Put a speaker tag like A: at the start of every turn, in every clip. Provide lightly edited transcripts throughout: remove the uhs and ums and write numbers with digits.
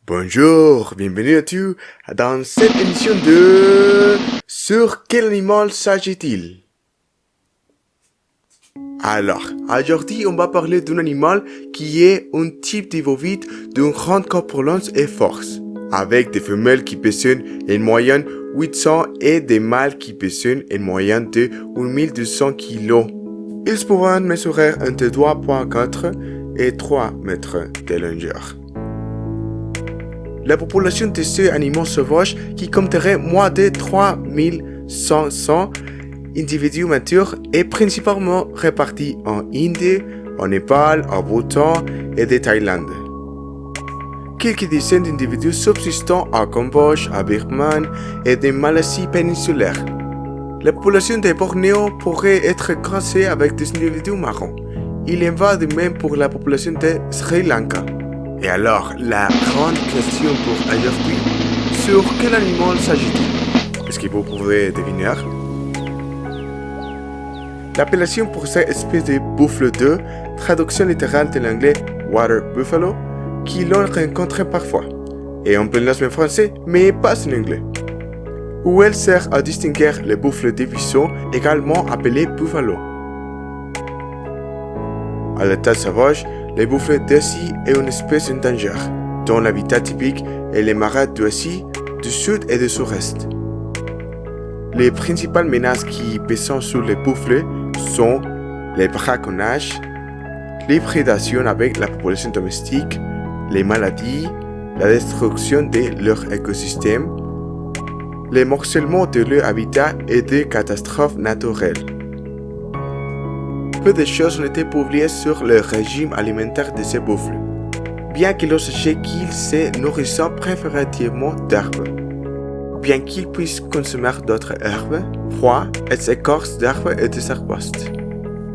A: Bonjour, bienvenue à tous dans cette émission de Sur quel animal s'agit-il? Alors, aujourd'hui on va parler d'un animal qui est un type d'ovovide d'une grande corpulence et force, avec des femelles qui pèsent en moyenne 800 et des mâles qui pèsent en moyenne de 1200 kg. Ils pourront mesurer entre 3,4 et 3 mètres de longueur. La population de ces animaux sauvages, qui compterait moins de 3500 individus matures, est principalement répartie en Inde, en Népal, au Bhoutan et en Thaïlande. Quelques dizaines d'individus subsistant à Cambodge, à Birmanie et en Malaisie péninsulaire. La population de Bornéo pourrait être croisée avec des individus marrons. Il en va de même pour la population de Sri Lanka. Et alors, la grande question pour aujourd'hui, sur quel animal s'agit-il? Est-ce que vous pouvez deviner? L'appellation pour cette espèce de buffle d'eau, traduction littérale de l'anglais water buffalo, qui l'on rencontre parfois, et on peut le français, mais pas en anglais, où elle sert à distinguer les buffles de buisson, également appelés buffalo. À l'état sauvage, le buffle d'Asie est une espèce en danger, dont l'habitat typique est les marais d'Asie, du sud et du sud-est. Les principales menaces qui pèsent sur les buffles sont les braconnages, les prédations avec la population domestique, les maladies, la destruction de leur écosystème, le morcellement de leur habitat et des catastrophes naturelles. Peu de choses ont été publiées sur le régime alimentaire de ces buffles, bien que l'on sache qu'ils se nourrissent préférentiellement d'herbes. Bien qu'ils puissent consommer d'autres herbes, foie, et écorces d'herbes et des arbustes.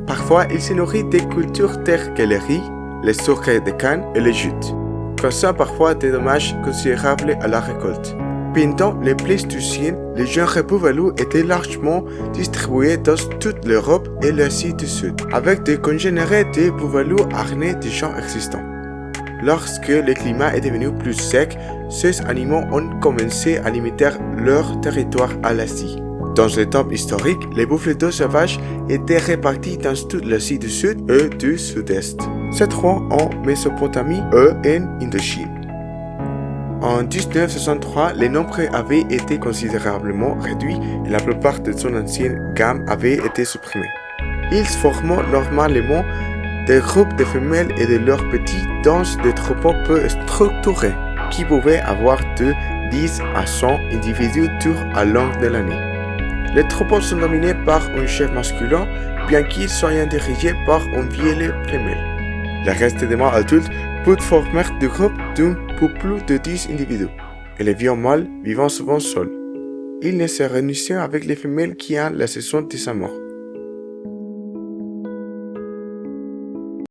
A: Parfois, ils se nourrissent des cultures telles que le riz, les sucres de canne et les jutes, causant parfois des dommages considérables à la récolte. Pendant le Pléistocène, les genres buffalo étaient largement distribués dans toute l'Europe et l'Asie du Sud, avec des congénères de buffalo harnais déjà existants. Lorsque le climat est devenu plus sec, ces animaux ont commencé à limiter leur territoire à l'Asie. Dans le temps historique, les buffles d'eau sauvages étaient répartis dans toute l'Asie du Sud et du Sud-Est, se trouvant en Mésopotamie et en Indochine. En 1963, le nombre avait été considérablement réduit et la plupart de son ancienne gamme avait été supprimée. Ils forment normalement des groupes de femelles et de leurs petits dans des troupeaux peu structurés, qui pouvaient avoir de 10 à 100 individus tout au long de l'année. Les troupeaux sont dominés par un chef masculin, bien qu'ils soient dirigés par une vieille femelle. Le reste des mâles adultes peut former des groupes d'un peu plus de 10 individus, et les vieux mâles vivant souvent seuls. Ils ne se réunissent avec les femelles qui ont la saison de sa mort.